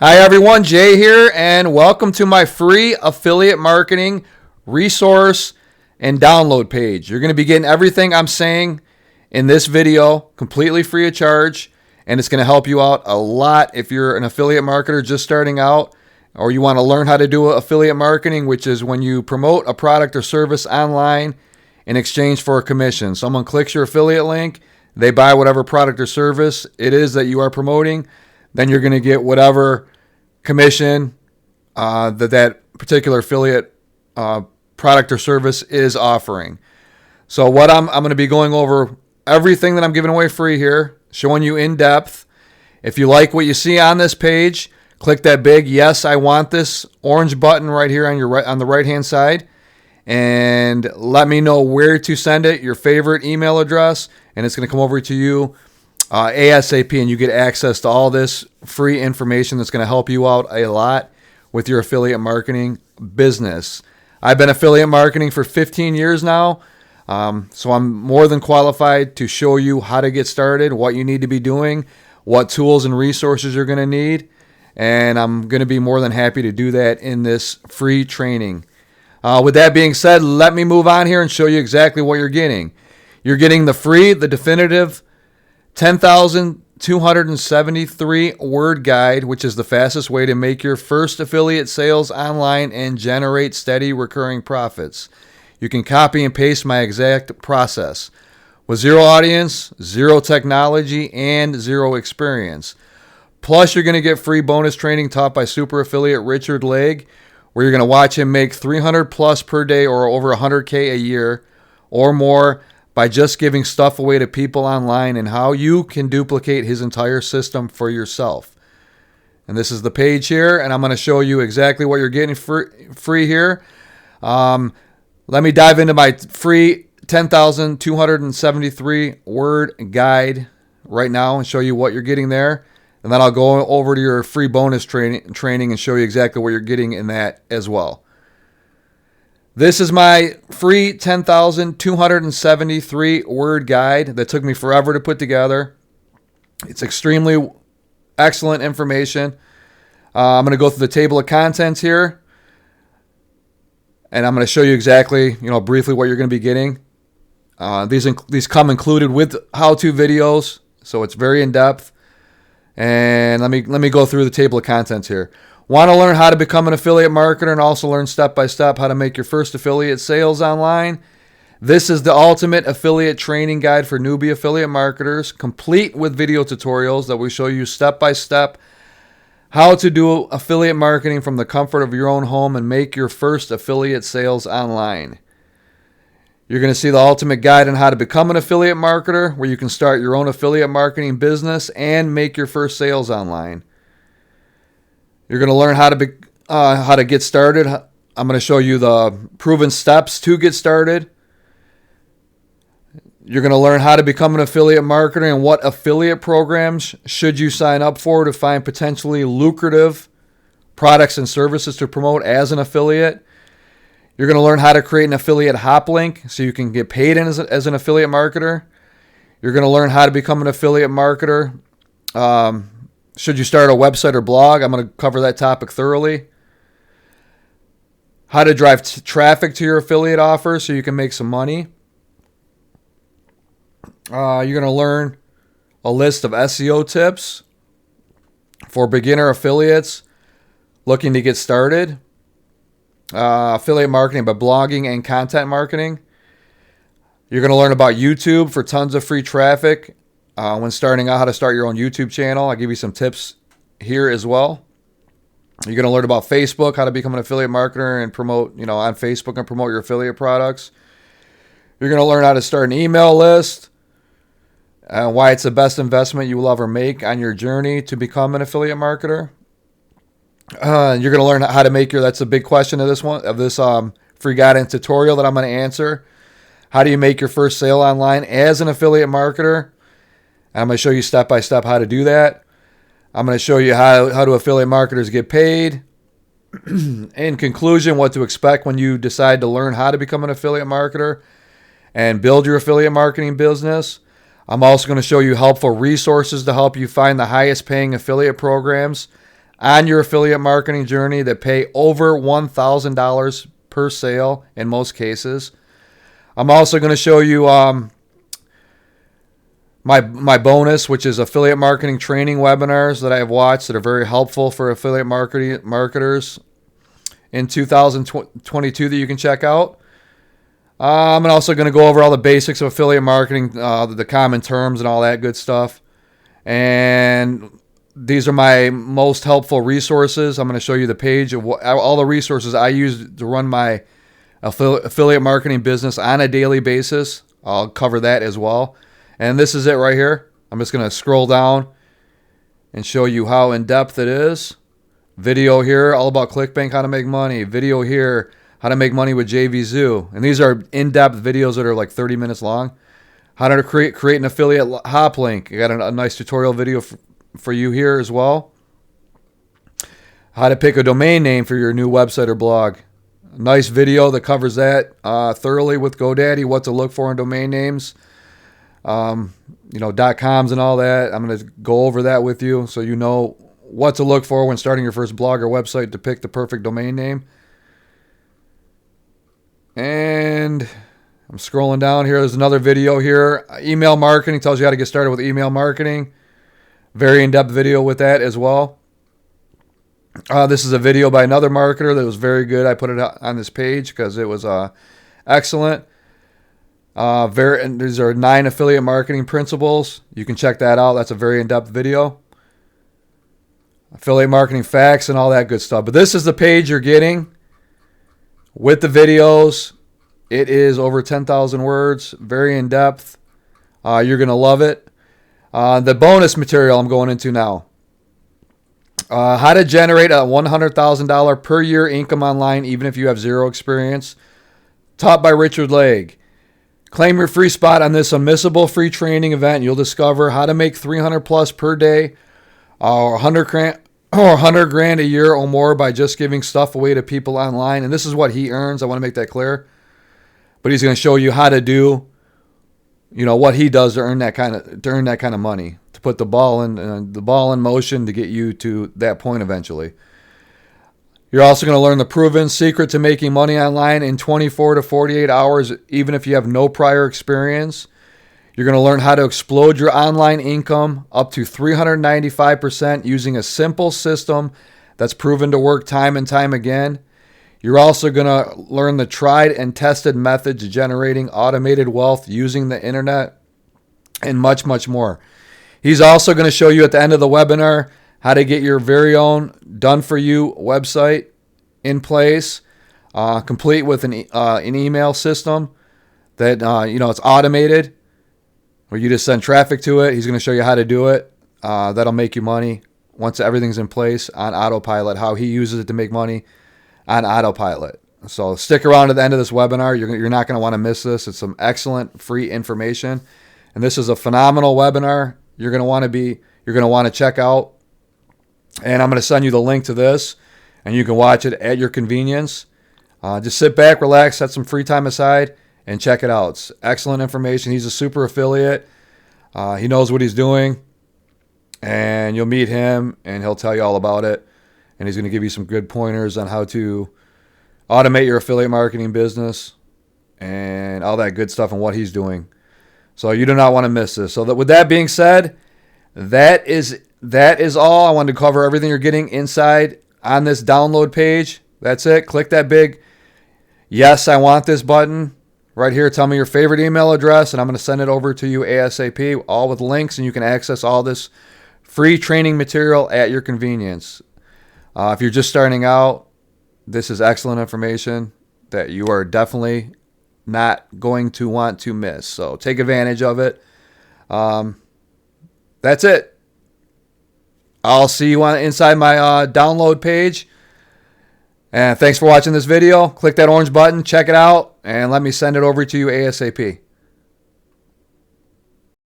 Hi everyone, Jay here, and welcome to my free affiliate marketing resource and download page. You're going to be getting everything I'm saying in this video completely free of charge, and it's going to help you out a lot if you're an affiliate marketer just starting out, or you want to learn how to do affiliate marketing, which is when you promote a product or service online in exchange for a commission. Someone clicks your affiliate link, they buy whatever product or service it is that you are promoting, then you're going to get whatever commission that particular affiliate product or service is offering. So what I'm going to be going over everything that I'm giving away free here, showing you in depth. If you like what you see on this page, click that big yes, I want this orange button right here on the right hand side, and let me know where to send it, your favorite email address, and it's going to come over to you ASAP, and you get access to all this free information that's going to help you out a lot with your affiliate marketing business. I've been affiliate marketing for 15 years now, so I'm more than qualified to show you how to get started, what you need to be doing, what tools and resources you're going to need, and I'm going to be more than happy to do that in this free training. With that being said, let me move on here and show you exactly what you're getting. You're getting the definitive 10,273 word guide, which is the fastest way to make your first affiliate sales online and generate steady recurring profits. You can copy and paste my exact process with zero audience, zero technology, and zero experience. Plus, you're going to get free bonus training taught by super affiliate Richard Legg, where you're going to watch him make 300 plus per day or over 100K a year or more by just giving stuff away to people online, and how you can duplicate his entire system for yourself. And this is the page here, and I'm going to show you exactly what you're getting free here. Let me dive into my free 10,273 word guide right now and show you what you're getting there. And then I'll go over to your free bonus training and show you exactly what you're getting in that as well. This is my free 10,273 word guide that took me forever to put together. It's extremely excellent information. I'm going to go through the table of contents here, and I'm going to show you exactly, briefly what you're going to be getting. These come included with how-to videos, so it's very in-depth. And let me go through the table of contents here. Want to learn how to become an affiliate marketer and also learn step-by-step how to make your first affiliate sales online? This is the ultimate affiliate training guide for newbie affiliate marketers, complete with video tutorials that will show you step-by-step how to do affiliate marketing from the comfort of your own home and make your first affiliate sales online. You're going to see the ultimate guide on how to become an affiliate marketer, where you can start your own affiliate marketing business and make your first sales online. You're going to learn how to get started. I'm going to show you the proven steps to get started. You're going to learn how to become an affiliate marketer and what affiliate programs should you sign up for to find potentially lucrative products and services to promote as an affiliate. You're going to learn how to create an affiliate hop link so you can get paid as an affiliate marketer. You're going to learn how to become an affiliate marketer. Should you start a website or blog? I'm going to cover that topic thoroughly. How to drive traffic to your affiliate offer so you can make some money. You're going to learn a list of SEO tips for beginner affiliates looking to get started. Affiliate marketing by blogging and content marketing. You're going to learn about YouTube for tons of free traffic. When starting out, how to start your own YouTube channel. I'll give you some tips here as well. You're going to learn about Facebook, how to become an affiliate marketer and promote, on Facebook and promote your affiliate products. You're going to learn how to start an email list and why it's the best investment you will ever make on your journey to become an affiliate marketer. You're going to learn how to make that's a big question of this free guidance tutorial that I'm going to answer. How do you make your first sale online as an affiliate marketer? I'm going to show you step-by-step how to do that. I'm going to show you how do affiliate marketers get paid. In conclusion, what to expect when you decide to learn how to become an affiliate marketer and build your affiliate marketing business. I'm also going to show you helpful resources to help you find the highest paying affiliate programs on your affiliate marketing journey that pay over $1,000 per sale in most cases. I'm also going to show you my bonus, which is affiliate marketing training webinars that I have watched that are very helpful for affiliate marketers in 2022 that you can check out. I'm also going to go over all the basics of affiliate marketing, the common terms and all that good stuff. And these are my most helpful resources. I'm going to show you the page of all the resources I use to run my affiliate marketing business on a daily basis. I'll cover that as well. And this is it right here. I'm just going to scroll down and show you how in-depth it is. Video here, all about ClickBank, how to make money. Video here, how to make money with JVZoo. And these are in-depth videos that are like 30 minutes long. How to create an affiliate hop link. I got a nice tutorial video for you here as well. How to pick a domain name for your new website or blog. A nice video that covers that thoroughly with GoDaddy, what to look for in domain names. .coms and all that. I'm going to go over that with you so you know what to look for when starting your first blog or website to pick the perfect domain name. And I'm scrolling down here. There's another video here. Email marketing tells you how to get started with email marketing. Very in-depth video with that as well. This is a video by another marketer that was very good. I put it on this page because it was excellent. And these are 9 affiliate marketing principles. You can check that out. That's a very in-depth video. Affiliate marketing facts and all that good stuff. But this is the page you're getting with the videos. It is over 10,000 words. Very in-depth. You're going to love it. The bonus material I'm going into now. How to generate a $100,000 per year income online even if you have zero experience. Taught by Richard Legg. Claim your free spot on this unmissable free training event. You'll discover how to make $300 plus per day or $100 grand a year or more by just giving stuff away to people online. And this is what he earns. I want to make that clear. But he's going to show you how to do, what he does to earn that kind of money, to put the ball in motion to get you to that point eventually. You're also going to learn the proven secret to making money online in 24 to 48 hours, even if you have no prior experience. You're going to learn how to explode your online income up to 395% using a simple system that's proven to work time and time again. You're also going to learn the tried and tested methods of generating automated wealth using the internet and much, much more. He's also going to show you at the end of the webinar how to get your very own done-for-you website in place, complete with an email system that it's automated, where you just send traffic to it. He's going to show you how to do it. That'll make you money once everything's in place on autopilot. How he uses it to make money on autopilot. So stick around to the end of this webinar. You're not going to want to miss this. It's some excellent free information, and this is a phenomenal webinar. You're going to want to check out. And I'm going to send you the link to this, and you can watch it at your convenience. Just sit back, relax, set some free time aside, and check it out. It's excellent information. He's a super affiliate. He knows what he's doing, and you'll meet him, and he'll tell you all about it. And he's going to give you some good pointers on how to automate your affiliate marketing business and all that good stuff and what he's doing. So you do not want to miss this. So with that being said, that is all. I wanted to cover everything you're getting inside on this download page. That's it. Click that big yes, I want this button right here. Tell me your favorite email address, and I'm going to send it over to you ASAP, all with links, and you can access all this free training material at your convenience. If you're just starting out, this is excellent information that you are definitely not going to want to miss. So take advantage of it. That's it. I'll see you inside my download page. And thanks for watching this video. Click that orange button, check it out, and let me send it over to you ASAP.